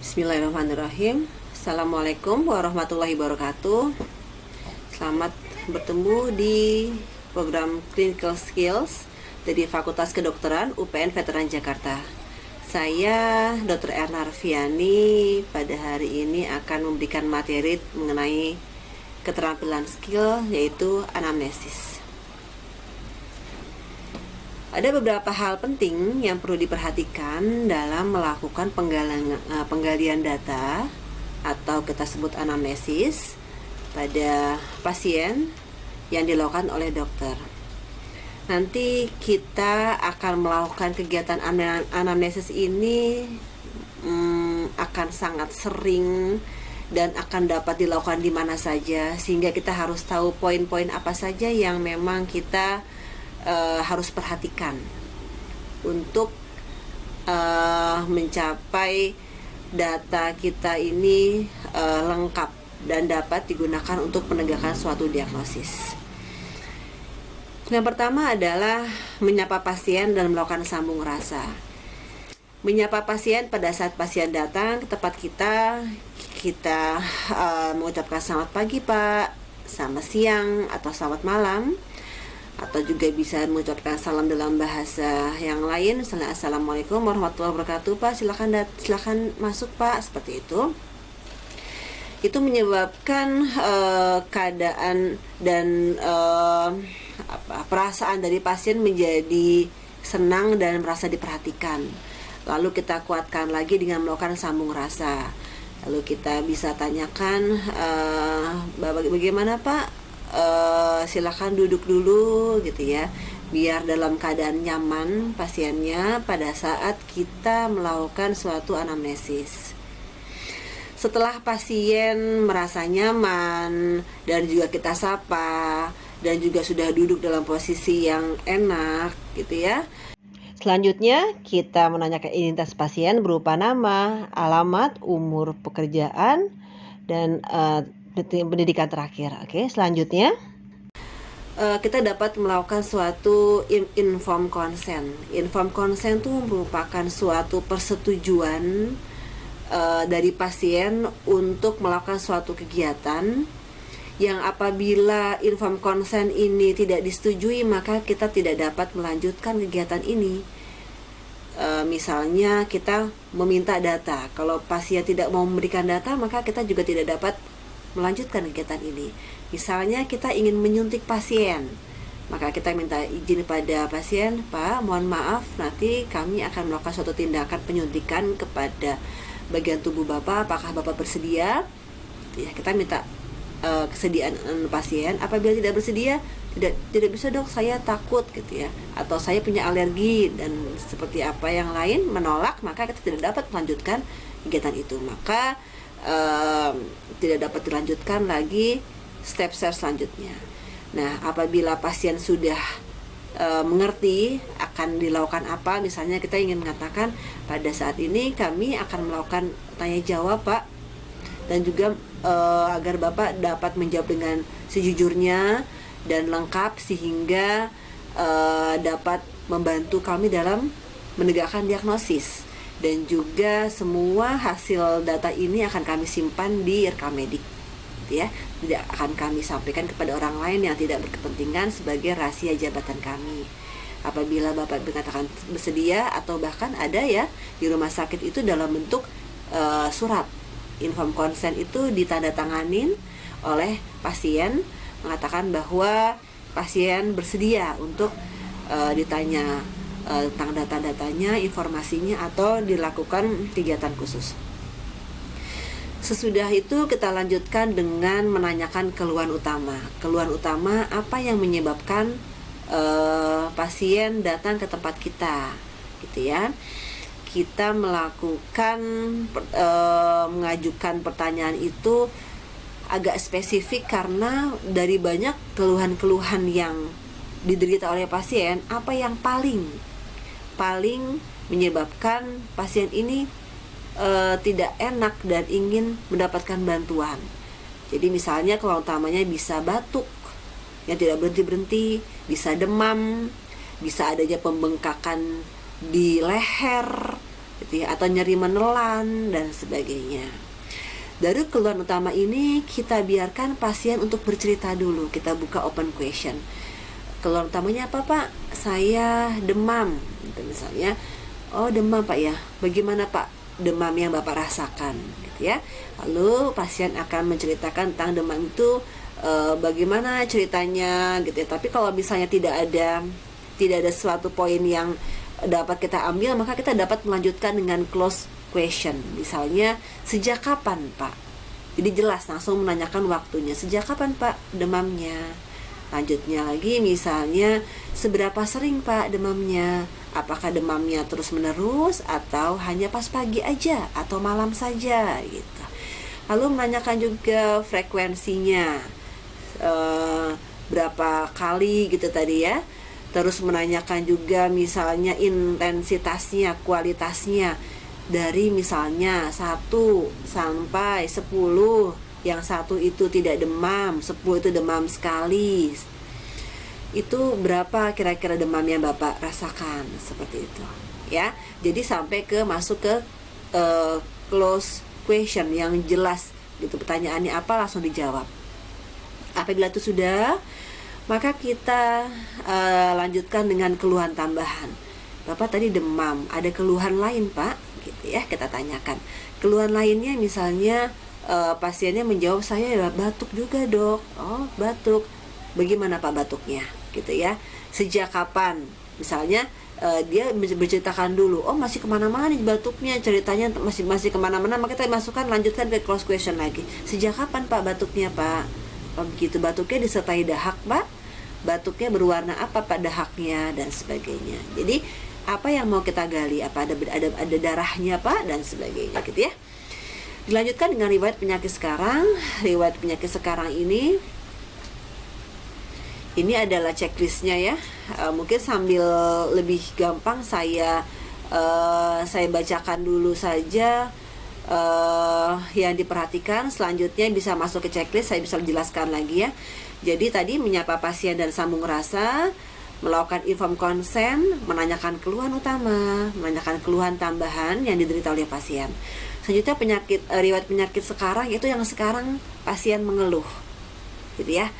Bismillahirrahmanirrahim. Assalamualaikum warahmatullahi wabarakatuh. Selamat bertemu di program Clinical Skills dari Fakultas Kedokteran UPN Veteran Jakarta. Saya Dr. Erna Arfiani pada hari ini akan memberikan materi mengenai keterampilan skill, yaitu anamnesis. Ada beberapa hal penting yang perlu diperhatikan dalam melakukan penggalian data atau kita sebut anamnesis pada pasien yang dilakukan oleh dokter. Nanti kita akan melakukan kegiatan anamnesis ini akan sangat sering dan akan dapat dilakukan di mana saja, sehingga kita harus tahu poin-poin apa saja yang memang kita harus perhatikan untuk mencapai data kita ini lengkap dan dapat digunakan untuk penegakan suatu diagnosis. Yang pertama adalah menyapa pasien dan melakukan sambung rasa. Menyapa pasien pada saat pasien datang ke tempat kita mengucapkan selamat pagi Pak, selamat siang, atau selamat malam, atau juga bisa mengucapkan salam dalam bahasa yang lain, misalnya Assalamualaikum warahmatullahi wabarakatuh Pak, silakan masuk Pak, seperti itu. Itu menyebabkan keadaan dan perasaan dari pasien menjadi senang dan merasa diperhatikan. Lalu kita kuatkan lagi dengan melakukan sambung rasa. Lalu kita bisa tanyakan, bagaimana Pak? Silakan duduk dulu gitu ya, biar dalam keadaan nyaman pasiennya pada saat kita melakukan suatu anamnesis. Setelah pasien merasa nyaman dan juga kita sapa dan juga sudah duduk dalam posisi yang enak gitu ya, selanjutnya kita menanyakan identitas pasien berupa nama, alamat, umur, pekerjaan, dan pendidikan terakhir. Oke, selanjutnya kita dapat melakukan suatu informed consent. Informed consent itu merupakan suatu persetujuan dari pasien untuk melakukan suatu kegiatan yang apabila informed consent ini tidak disetujui, maka kita tidak dapat melanjutkan kegiatan ini. Misalnya kita meminta data, kalau pasien tidak mau memberikan data, maka kita juga tidak dapat melanjutkan kegiatan ini. Misalnya kita ingin menyuntik pasien, maka kita minta izin pada pasien, Pak, mohon maaf, nanti kami akan melakukan suatu tindakan penyuntikan kepada bagian tubuh Bapak, apakah Bapak bersedia? Ya, kita minta kesediaan pasien. Apabila tidak bersedia, tidak bisa Dok, saya takut gitu ya, atau saya punya alergi dan seperti apa yang lain, menolak, maka kita tidak dapat melanjutkan kegiatan itu. Maka tidak dapat dilanjutkan lagi step selanjutnya. Nah, apabila pasien sudah mengerti akan dilakukan apa, misalnya kita ingin mengatakan pada saat ini kami akan melakukan tanya jawab Pak, dan juga agar Bapak dapat menjawab dengan sejujurnya dan lengkap sehingga dapat membantu kami dalam menegakkan diagnosis. Dan juga semua hasil data ini akan kami simpan di rekam medik gitu ya. Tidak akan kami sampaikan kepada orang lain yang tidak berkepentingan sebagai rahasia jabatan kami. Apabila Bapak berkatakan bersedia, atau bahkan ada ya di rumah sakit itu dalam bentuk surat informed consent itu ditandatanganin oleh pasien, mengatakan bahwa pasien bersedia untuk ditanya tentang data-datanya, informasinya, atau dilakukan kegiatan khusus. Sesudah itu kita lanjutkan dengan menanyakan keluhan utama. Keluhan utama apa yang menyebabkan pasien datang ke tempat kita, gitu ya. Kita melakukan mengajukan pertanyaan itu agak spesifik karena dari banyak keluhan-keluhan yang diderita oleh pasien, apa yang paling menyebabkan pasien ini tidak enak dan ingin mendapatkan bantuan. Jadi misalnya keluhan utamanya bisa batuk yang tidak berhenti-berhenti, bisa demam, bisa adanya pembengkakan di leher gitu ya, atau nyeri menelan dan sebagainya. Dari keluhan utama ini kita biarkan pasien untuk bercerita dulu. Kita buka open question. Keluhan utamanya apa Pak? Saya demam gitu misalnya. Oh demam Pak ya, bagaimana Pak demam yang Bapak rasakan gitu ya. Lalu pasien akan menceritakan tentang demam itu bagaimana ceritanya gitu ya. Tapi kalau misalnya tidak ada suatu poin yang dapat kita ambil, maka kita dapat melanjutkan dengan close question. Misalnya, sejak kapan Pak? Jadi jelas, langsung menanyakan waktunya. Sejak kapan Pak demamnya? Lanjutnya lagi, misalnya, seberapa sering Pak demamnya? Apakah demamnya terus menerus atau hanya pas pagi aja atau malam saja gitu. Lalu menanyakan juga frekuensinya, berapa kali gitu tadi ya. Terus menanyakan juga misalnya intensitasnya, kualitasnya, dari misalnya 1 sampai 10. Yang 1 itu tidak demam, 10 itu demam sekali. Itu berapa kira-kira demam yang Bapak rasakan, seperti itu ya. Jadi sampai masuk ke close question yang jelas gitu, pertanyaannya apa langsung dijawab. Apabila itu sudah, maka kita lanjutkan dengan keluhan tambahan. Bapak tadi demam, ada keluhan lain Pak? Gitu ya, kita tanyakan. Keluhan lainnya misalnya pasiennya menjawab, saya batuk juga Dok. Oh batuk, bagaimana Pak batuknya? Gitu ya. Sejak kapan? Misalnya dia berceritakan dulu, oh masih kemana-mana nih batuknya, ceritanya masih kemana-mana, maka kita masukkan, lanjutkan ke close question lagi. Sejak kapan Pak batuknya Pak? Oh begitu, batuknya disertai dahak Pak? Batuknya berwarna apa pada dahaknya dan sebagainya. Jadi apa yang mau kita gali, apa ada darahnya Pak dan sebagainya gitu ya. Dilanjutkan dengan riwayat penyakit sekarang. Riwayat penyakit sekarang ini adalah checklistnya ya. Mungkin sambil lebih gampang saya bacakan dulu saja yang diperhatikan. Selanjutnya bisa masuk ke checklist, saya bisa jelaskan lagi ya. Jadi tadi menyapa pasien dan sambung rasa, melakukan inform consent, menanyakan keluhan utama, menanyakan keluhan tambahan yang diderita oleh pasien. Selanjutnya riwayat penyakit sekarang, itu yang sekarang pasien mengeluh gitu ya.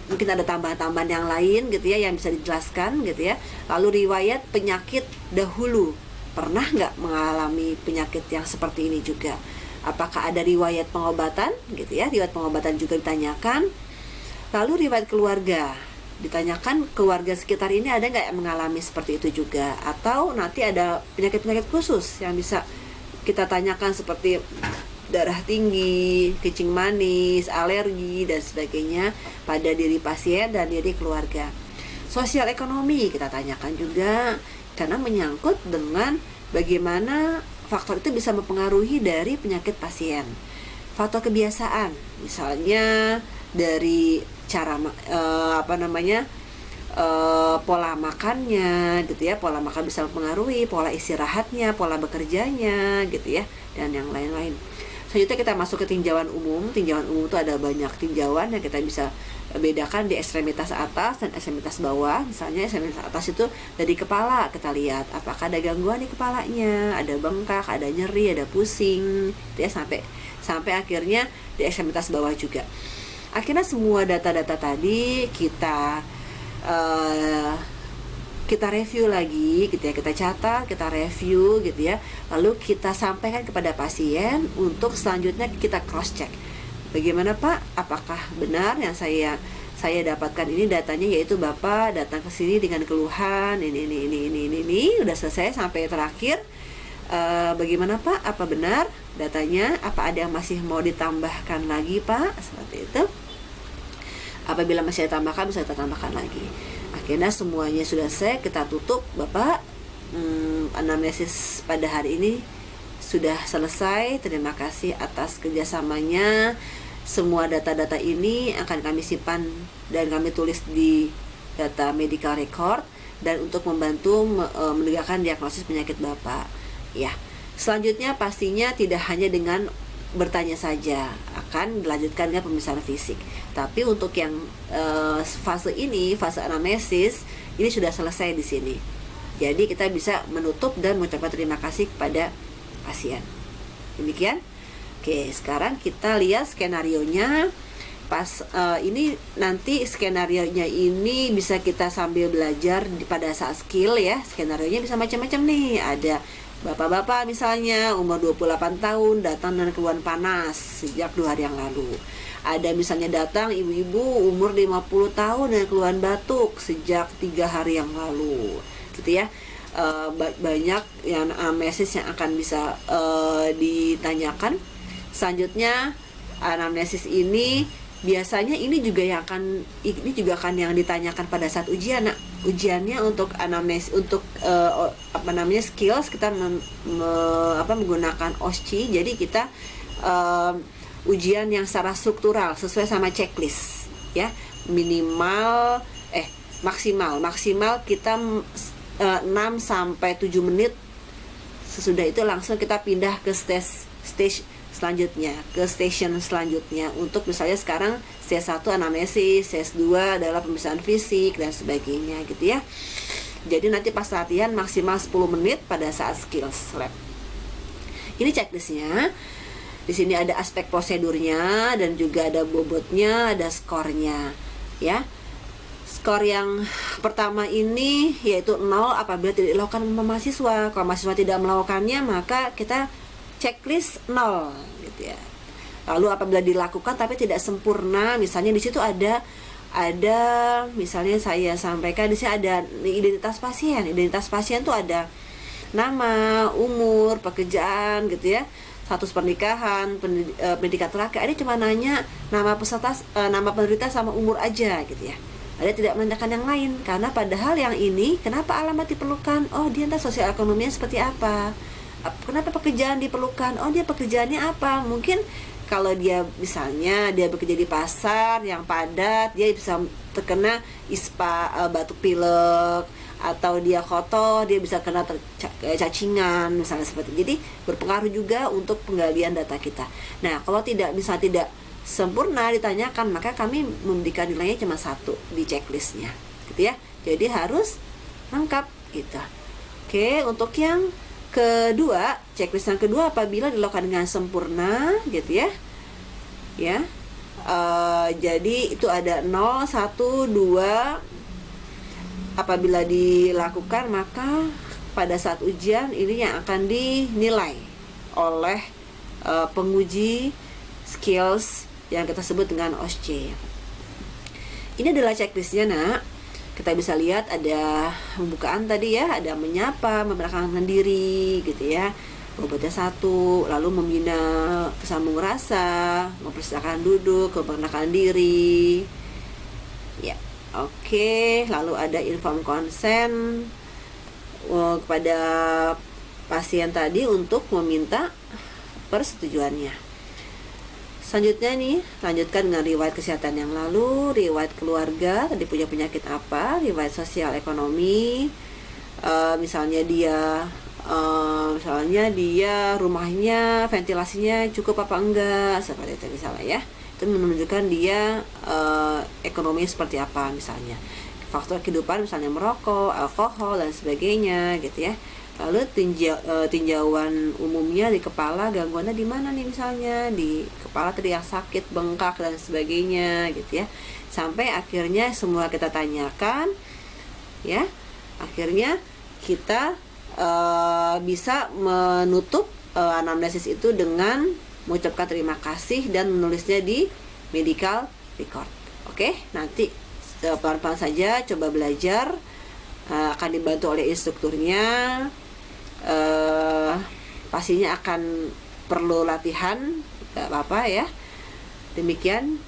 Mungkin ada tambahan-tambahan yang lain gitu ya yang bisa dijelaskan gitu ya. Lalu riwayat penyakit dahulu, pernah nggak mengalami penyakit yang seperti ini juga? Apakah ada riwayat pengobatan gitu ya? Riwayat pengobatan juga ditanyakan. Lalu riwayat keluarga, ditanyakan keluarga sekitar ini ada nggak yang mengalami seperti itu juga, atau nanti ada penyakit-penyakit khusus yang bisa kita tanyakan seperti darah tinggi, kencing manis, alergi dan sebagainya pada diri pasien dan diri keluarga. Sosial ekonomi kita tanyakan juga, karena menyangkut dengan bagaimana faktor itu bisa mempengaruhi dari penyakit pasien. Faktor kebiasaan, misalnya dari cara pola makannya gitu ya. Pola makan bisa mempengaruhi pola istirahatnya, pola bekerjanya gitu ya, dan yang lain-lain. Selanjutnya kita masuk ke tinjauan umum. Tinjauan umum itu ada banyak tinjauan yang kita bisa bedakan di ekstremitas atas dan ekstremitas bawah. Misalnya ekstremitas atas itu dari kepala, kita lihat apakah ada gangguan di kepalanya, ada bengkak, ada nyeri, ada pusing gitu ya, sampai akhirnya di ekstremitas bawah juga. Akhirnya semua data-data tadi kita review lagi gitu ya, kita catat, kita review gitu ya, lalu kita sampaikan kepada pasien untuk selanjutnya kita cross check. Bagaimana Pak? Apakah benar yang saya dapatkan ini datanya, yaitu Bapak datang ke sini dengan keluhan ini udah selesai sampai terakhir. Bagaimana Pak? Apa benar datanya? Apa ada yang masih mau ditambahkan lagi Pak? Seperti itu. Apabila masih ditambahkan, bisa kita tambahkan lagi. Akhirnya semuanya sudah selesai, kita tutup. Bapak, anamnesis pada hari ini sudah selesai. Terima kasih atas kerjasamanya. Semua data-data ini akan kami simpan dan kami tulis di data medical record, dan untuk membantu menegakkan diagnosis penyakit Bapak. Ya, selanjutnya pastinya tidak hanya dengan bertanya saja, akan dilanjutkan dengan pemeriksaan fisik. Tapi untuk yang fase ini, fase anamnesis ini sudah selesai di sini. Jadi kita bisa menutup dan mengucapkan terima kasih kepada pasien. Demikian. Oke, sekarang kita lihat skenarionya. Pas ini nanti skenarionya ini bisa kita sambil belajar pada saat skill ya. Skenarionya bisa macam-macam nih. Ada bapak-bapak misalnya umur 28 tahun datang dengan keluhan panas sejak 2 hari yang lalu. Ada misalnya datang ibu-ibu umur 50 tahun dengan keluhan batuk sejak 3 hari yang lalu, gitu ya. Banyak yang anamnesis yang akan bisa ditanyakan. Selanjutnya anamnesis ini biasanya ini juga akan yang ditanyakan pada saat ujian. Nah, ujiannya untuk anamnesis untuk skills kita menggunakan OSCE. Jadi kita ujian yang secara struktural sesuai sama checklist ya. Maksimal kita 6 sampai 7 menit. Sesudah itu langsung kita pindah ke stage selanjutnya, ke station selanjutnya. Untuk misalnya sekarang stage 1 anamnesis, stage 2 adalah pemeriksaan fisik dan sebagainya gitu ya. Jadi nanti pas latihan maksimal 10 menit pada saat skills lab. Ini checklistnya. Di sini ada aspek prosedurnya dan juga ada bobotnya, ada skornya ya. Skor yang pertama ini yaitu 0 apabila tidak dilakukan oleh mahasiswa. Kalau mahasiswa tidak melakukannya maka kita checklist 0 gitu ya. Lalu apabila dilakukan tapi tidak sempurna, misalnya di situ ada misalnya saya sampaikan di sini ada identitas pasien. Identitas pasien tuh ada nama, umur, pekerjaan gitu ya. Status pernikahan, pendidikan terakhir. Ada cuma nanya nama peserta, nama penderita sama umur aja gitu ya. Ada tidak menanyakan yang lain, karena padahal yang ini kenapa alamat diperlukan? Oh, dia entah sosial ekonominya seperti apa. Kenapa pekerjaan diperlukan? Oh, dia pekerjaannya apa? Mungkin kalau dia misalnya dia bekerja di pasar yang padat, dia bisa terkena ISPA, batuk pilek, atau dia kotor, dia bisa kena cacingan misalnya seperti itu. Jadi berpengaruh juga untuk penggalian data kita. Nah, kalau tidak sempurna ditanyakan, maka kami memberikan nilainya cuma 1 di checklistnya gitu ya. Jadi harus lengkap gitu. Oke, untuk yang kedua, checklist yang kedua apabila dilakukan dengan sempurna gitu ya. Ya. Jadi itu ada 0, 1, 2. Apabila dilakukan maka pada saat ujian ini yang akan dinilai oleh penguji skills yang kita sebut dengan OSCE. Ini adalah checklistnya nak. Kita bisa lihat ada pembukaan tadi ya, ada menyapa, memperkenalkan diri gitu ya. Bobotnya 1, lalu membina kesambung rasa, mempersilakan duduk, memperkenalkan diri. Ya. Oke, lalu ada inform consent kepada pasien tadi untuk meminta persetujuannya. Selanjutnya nih, lanjutkan dengan riwayat kesehatan yang lalu, riwayat keluarga, tadi punya penyakit apa, riwayat sosial ekonomi, misalnya dia rumahnya ventilasinya cukup apa enggak, seperti itu misalnya ya. Itu menunjukkan dia ekonominya seperti apa misalnya. Faktor kehidupan misalnya merokok, alkohol dan sebagainya gitu ya. Lalu tinjauan umumnya di kepala, gangguannya di mana nih misalnya, di kepala tadi yang sakit, bengkak dan sebagainya gitu ya. Sampai akhirnya semua kita tanyakan ya. Akhirnya kita bisa menutup anamnesis itu dengan mengucapkan terima kasih dan menulisnya di medical record. Oke, nanti pelan-pelan saja coba belajar, akan dibantu oleh instrukturnya. Pastinya akan perlu latihan, gak apa-apa ya. Demikian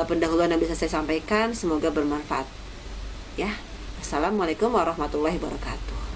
pendahuluan yang bisa saya sampaikan, semoga bermanfaat ya. Assalamualaikum warahmatullahi wabarakatuh.